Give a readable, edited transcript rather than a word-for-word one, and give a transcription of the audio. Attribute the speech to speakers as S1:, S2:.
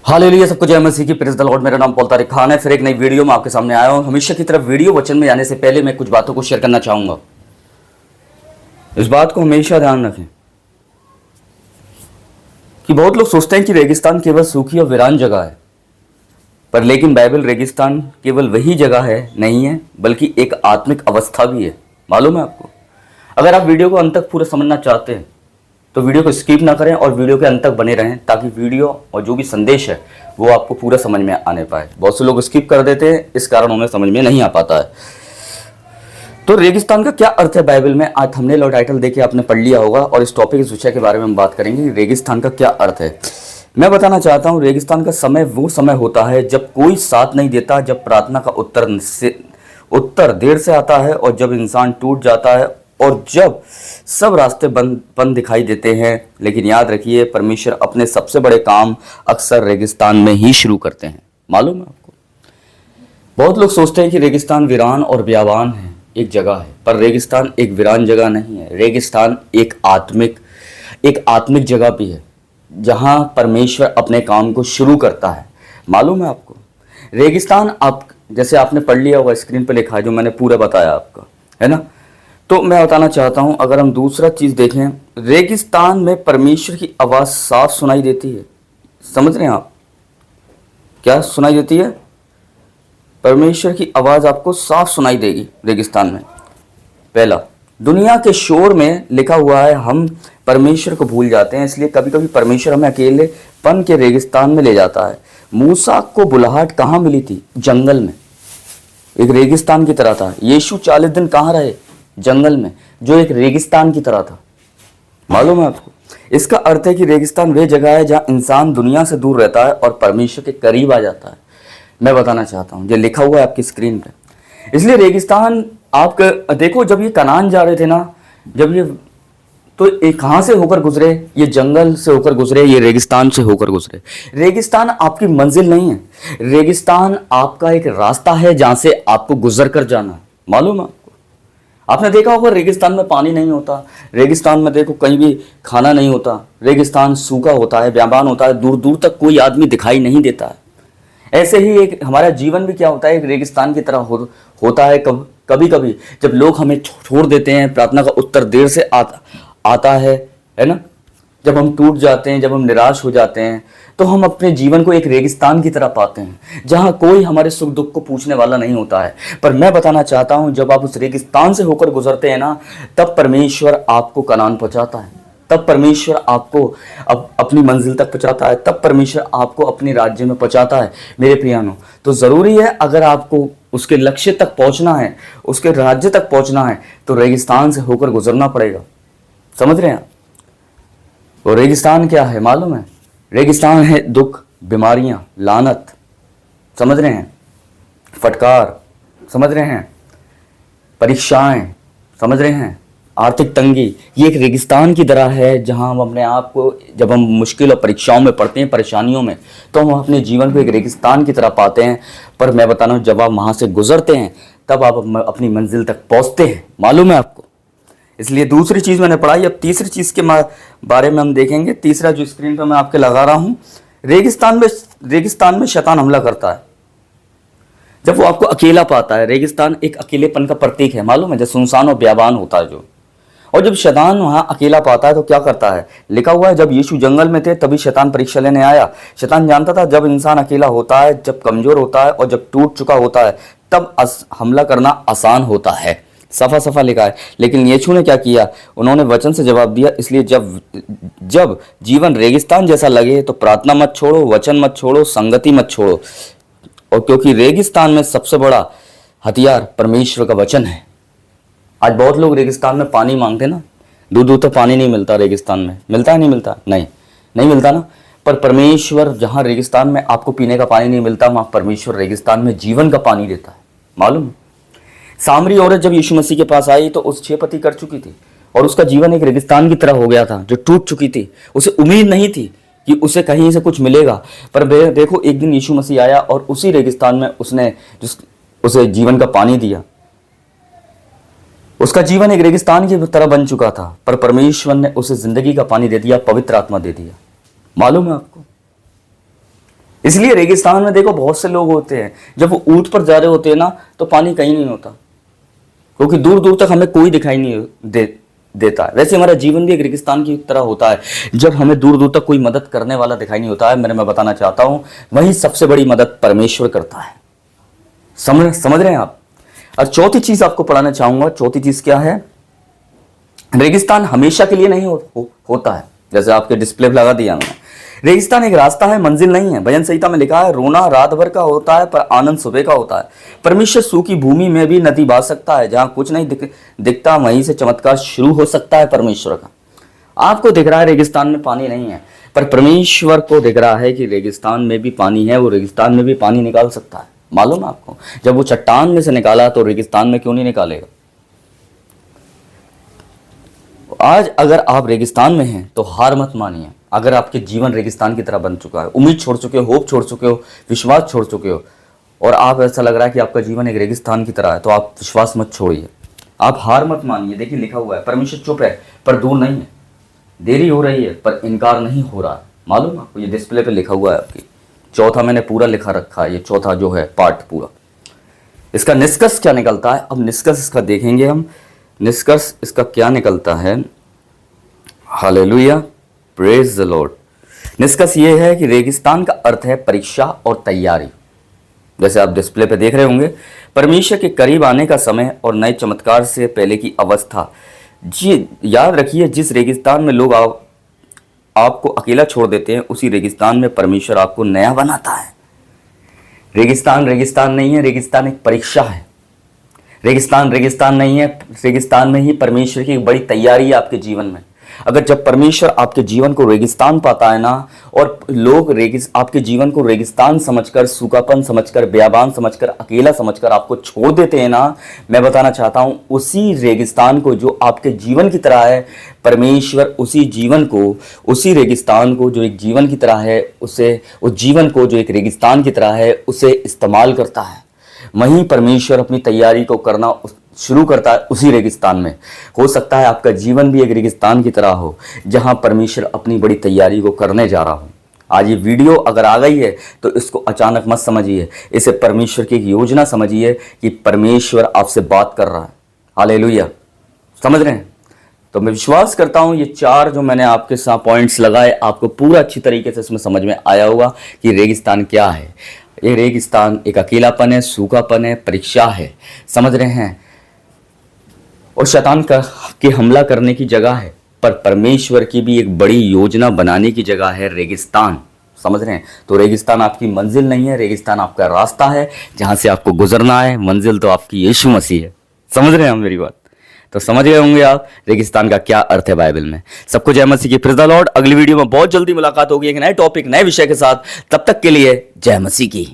S1: Hallelujah, सबको जय मसीह की। Praise the Lord. मेरा नाम पॉल तारिक खान है। फिर एक नई वीडियो में आपके सामने आया हूं। हमेशा की तरफ वीडियो वचन में जाने से पहले मैं कुछ बातों को शेयर करना चाहूंगा। इस बात को हमेशा ध्यान रखें कि बहुत लोग सोचते हैं कि रेगिस्तान केवल सूखी और वीरान जगह है, पर लेकिन बाइबल रेगिस्तान केवल वही जगह है नहीं है, बल्कि एक आत्मिक अवस्था भी है। मालूम है आपको? अगर आप वीडियो को अंत तक पूरा समझना चाहते हैं तो वीडियो को स्किप ना करें और वीडियो के अंत तक बने रहें, ताकि वीडियो और जो भी संदेश है वो आपको पूरा समझ में आने पाए। बहुत से लोग स्किप कर देते हैं, इस कारण उन्हें समझ में नहीं आ पाता है। तो रेगिस्तान का क्या अर्थ है बाइबल में, आज थंबनेल और टाइटल देके आपने पढ़ लिया होगा, और इस टॉपिक इस विषय के बारे में हम बात करेंगे कि रेगिस्तान का क्या अर्थ है। मैं बताना चाहता हूँ, रेगिस्तान का समय वो समय होता है जब कोई साथ नहीं देता, जब प्रार्थना का उत्तर देर से आता है, और जब इंसान टूट जाता है, और जब सब रास्ते बंद दिखाई देते हैं। लेकिन याद रखिए, परमेश्वर अपने सबसे बड़े काम अक्सर रेगिस्तान में ही शुरू करते हैं। मालूम है आपको? बहुत लोग सोचते हैं कि रेगिस्तान वीरान और बियाबान है, एक जगह है, पर रेगिस्तान एक वीरान जगह नहीं है। रेगिस्तान एक आत्मिक जगह भी है, जहां परमेश्वर अपने काम को शुरू करता है। मालूम है आपको? रेगिस्तान, आप जैसे आपने पढ़ लिया होगा, स्क्रीन पर लिखा है, जो मैंने पूरा बताया आपका, है ना। तो मैं बताना चाहता हूं, अगर हम दूसरा चीज देखें, रेगिस्तान में परमेश्वर की आवाज साफ सुनाई देती है। समझ रहे हैं आप? क्या सुनाई देती है? परमेश्वर की आवाज आपको साफ सुनाई देगी रेगिस्तान में। पहला, दुनिया के शोर में लिखा हुआ है, हम परमेश्वर को भूल जाते हैं, इसलिए कभी कभी परमेश्वर हमें अकेलेपन के रेगिस्तान में ले जाता है। मूसा को बुलाहट कहाँ मिली थी? जंगल में, एक रेगिस्तान की तरह था। यीशु 40 दिन कहाँ रहे? जंगल में, जो एक रेगिस्तान की तरह था। मालूम है आपको? इसका अर्थ है कि रेगिस्तान वह जगह है जहां इंसान दुनिया से दूर रहता है और परमेश्वर के करीब आ जाता है। मैं बताना चाहता हूं, जो लिखा हुआ है आपकी स्क्रीन पे। इसलिए रेगिस्तान, आप देखो, जब ये कनान जा रहे थे ना, जब ये, तो ये कहां से होकर गुजरे? ये जंगल से होकर गुजरे, ये रेगिस्तान से होकर गुजरे। रेगिस्तान आपकी मंजिल नहीं है, रेगिस्तान आपका एक रास्ता है जहां से आपको गुजर कर जाना है। मालूम है? आपने देखा होगा, रेगिस्तान में पानी नहीं होता, रेगिस्तान में देखो कहीं भी खाना नहीं होता, रेगिस्तान सूखा होता है, बियाबान होता है, दूर दूर तक कोई आदमी दिखाई नहीं देता है। ऐसे ही एक हमारा जीवन भी क्या होता है, एक रेगिस्तान की तरह होता है। कभी कभी जब लोग हमें छोड़ देते हैं, प्रार्थना का उत्तर देर से आता है ना, जब हम टूट जाते हैं, जब हम निराश हो जाते हैं, तो हम अपने जीवन को एक रेगिस्तान की तरह पाते हैं, जहां कोई हमारे सुख दुख को पूछने वाला नहीं होता है। पर मैं बताना चाहता हूं, जब आप उस रेगिस्तान से होकर गुजरते हैं ना, तब परमेश्वर आपको कनान पहुंचाता है, तब परमेश्वर आपको अपनी मंजिल तक पहुंचाता है, तब परमेश्वर आपको अपने राज्य में पहुंचाता है। मेरे प्रियानो, तो जरूरी है, अगर आपको उसके लक्ष्य तक पहुंचना है, उसके राज्य तक पहुंचना है, तो रेगिस्तान से होकर गुजरना पड़ेगा। समझ रहे हैं? वो रेगिस्तान क्या है मालूम है? रेगिस्तान है दुख, बीमारियां, लानत, समझ रहे हैं, फटकार, समझ रहे हैं, परीक्षाएं, समझ रहे हैं, आर्थिक तंगी। ये एक रेगिस्तान की तरह है, जहां हम अपने आप को, जब हम मुश्किल और परीक्षाओं में पड़ते हैं, परेशानियों में, तो हम अपने जीवन को एक रेगिस्तान की तरह पाते हैं। पर मैं बता रहा हूं, जब आप वहां से गुजरते हैं, तब आप अपनी मंजिल तक पहुंचते हैं। मालूम है आपको? इसलिए दूसरी चीज मैंने पढ़ाई। अब तीसरी चीज के बारे में हम देखेंगे। तीसरा जो स्क्रीन पर मैं आपके लगा रहा हूं, रेगिस्तान में शैतान हमला करता है जब वो आपको अकेला पाता है। रेगिस्तान एक अकेलेपन का प्रतीक है, मालूम है, जब सुनसान और बेयाबान होता है जो। और जब शैतान वहां अकेला पाता है तो क्या करता है? लिखा हुआ है, जब यीशु जंगल में थे तभी शैतान परीक्षा लेने आया। शैतान जानता था, जब इंसान अकेला होता है, जब कमजोर होता है और जब टूट चुका होता है, तब हमला करना आसान होता है। सफा सफा लिखा है। लेकिन यीशु ने क्या किया? उन्होंने वचन से जवाब दिया। इसलिए जब जीवन रेगिस्तान जैसा लगे, तो प्रार्थना मत छोड़ो, वचन मत छोड़ो, संगति मत छोड़ो। और क्योंकि रेगिस्तान में सबसे बड़ा हथियार परमेश्वर का वचन है। आज बहुत लोग रेगिस्तान में पानी मांगते ना, दूर दूर तक पानी नहीं मिलता। रेगिस्तान में मिलता है? नहीं मिलता? नहीं मिलता ना। पर परमेश्वर, जहां रेगिस्तान में आपको पीने का पानी नहीं मिलता, वहां परमेश्वर रेगिस्तान में जीवन का पानी देता है। मालूम? सामरी औरत जब यीशु मसीह के पास आई, तो उस 6 पति कर चुकी थी, और उसका जीवन एक रेगिस्तान की तरह हो गया था, जो टूट चुकी थी। उसे उम्मीद नहीं थी कि उसे कहीं से कुछ मिलेगा। पर देखो, एक दिन यीशु मसीह आया और उसी रेगिस्तान में उसने उसे जीवन का पानी दिया। उसका जीवन एक रेगिस्तान की तरह बन चुका था, पर परमेश्वर ने उसे जिंदगी का पानी दे दिया, पवित्र आत्मा दे दिया। मालूम है आपको? इसलिए रेगिस्तान में देखो बहुत से लोग होते हैं, जब वो ऊंट पर जा रहे होते हैं ना तो पानी कहीं नहीं होता, क्योंकि दूर दूर तक हमें कोई दिखाई नहीं देता है। वैसे हमारा जीवन भी एक रेगिस्तान की तरह होता है, जब हमें दूर दूर तक कोई मदद करने वाला दिखाई नहीं होता है। मैं बताना चाहता हूं वही सबसे बड़ी मदद परमेश्वर करता है। समझ रहे हैं आप। और चौथी चीज आपको पढ़ाना चाहूंगा। चौथी चीज क्या है? रेगिस्तान हमेशा के लिए नहीं होता है। जैसे आपके डिस्प्ले पे लगा दिया मैंने, रेगिस्तान एक रास्ता है, मंजिल नहीं है। भजन संहिता में लिखा है, रोना रात भर का होता है पर आनंद सुबह का होता है। परमेश्वर सूखी भूमि में भी नदी बहा सकता है, जहां कुछ नहीं दिखता वहीं से चमत्कार शुरू हो सकता है परमेश्वर का। आपको दिख रहा है रेगिस्तान में पानी नहीं है, पर परमेश्वर को दिख रहा है कि रेगिस्तान में भी पानी है, वो रेगिस्तान में भी पानी निकाल सकता है। मालूम है आपको? जब वो चट्टान में से निकाला तो रेगिस्तान में क्यों नहीं निकालेगा? आज अगर आप रेगिस्तान में हैं तो हार मत मानिए। अगर आपके जीवन रेगिस्तान की तरह बन चुका है, उम्मीद छोड़ चुके हो, होप छोड़ चुके हो, विश्वास छोड़ चुके हो, और आप ऐसा लग रहा है कि आपका जीवन एक रेगिस्तान की तरह है, तो आप विश्वास मत छोड़िए, आप हार मत मानिए। देखिए लिखा हुआ है, परमेश्वर चुप है पर दूर नहीं है, देरी हो रही है पर इनकार नहीं हो रहा है। मालूम आपको? ये डिस्प्ले पे लिखा हुआ है आपकी। चौथा मैंने पूरा लिखा रखा है, ये चौथा जो है पार्ट पूरा। इसका निष्कर्ष क्या निकलता है? अब निष्कर्ष इसका देखेंगे हम। निष्कर्ष इसका क्या निकलता है? Hallelujah, praise the Lord. निष्कर्ष ये है कि रेगिस्तान का अर्थ है परीक्षा और तैयारी। जैसे आप डिस्प्ले पे देख रहे होंगे, परमेश्वर के करीब आने का समय और नए चमत्कार से पहले की अवस्था। जी याद रखिए, जिस रेगिस्तान में लोग आपको अकेला छोड़ देते हैं, उसी रेगिस्तान में परमेश्वर आपको नया बनाता है। रेगिस्तान रेगिस्तान नहीं है, रेगिस्तान एक परीक्षा है। रेगिस्तान रेगिस्तान नहीं है, रेगिस्तान में ही परमेश्वर की एक बड़ी तैयारी है आपके जीवन में। अगर जब परमेश्वर आपके जीवन को रेगिस्तान पाता है ना, और लोग आपके जीवन को रेगिस्तान समझकर, सूखापन समझकर, बेयाबान समझकर, अकेला समझकर आपको छोड़ देते हैं ना, मैं बताना चाहता हूं उसी रेगिस्तान को जो आपके जीवन की तरह है, परमेश्वर उसी जीवन को, उसी रेगिस्तान को जो एक जीवन की तरह है, उस जीवन को जो एक रेगिस्तान की तरह है, उसे इस्तेमाल करता है। वहीं परमेश्वर अपनी तैयारी को करना शुरू करता है उसी रेगिस्तान में। हो सकता है आपका जीवन भी एक रेगिस्तान की तरह हो, जहां परमेश्वर अपनी बड़ी तैयारी को करने जा रहा हो। आज ये वीडियो अगर आ गई है तो इसको अचानक मत समझिए, इसे परमेश्वर की एक योजना समझिए कि परमेश्वर आपसे बात कर रहा है। हालेलुया, समझ रहे हैं? तो मैं विश्वास करता हूं ये चार जो मैंने आपके साथ पॉइंट्स लगाए, आपको पूरा अच्छी तरीके से इसमें समझ में आया होगा कि रेगिस्तान क्या है। ये रेगिस्तान एक अकेलापन है, सूखापन है, परीक्षा है, समझ रहे हैं, और शैतान के हमला करने की जगह है, पर परमेश्वर की भी एक बड़ी योजना बनाने की जगह है रेगिस्तान। समझ रहे हैं? तो रेगिस्तान आपकी मंजिल नहीं है, रेगिस्तान आपका रास्ता है जहां से आपको गुजरना है। मंजिल तो आपकी यीशु मसीह है। समझ रहे हैं हम मेरी बात? तो समझ गए होंगे आप रेगिस्तान का क्या अर्थ है बाइबल में। सबको जय मसीह की, प्रेज़ द लॉर्ड। अगली वीडियो में बहुत जल्दी मुलाकात होगी एक नए टॉपिक, नए विषय के साथ। तब तक के लिए जय मसीह की।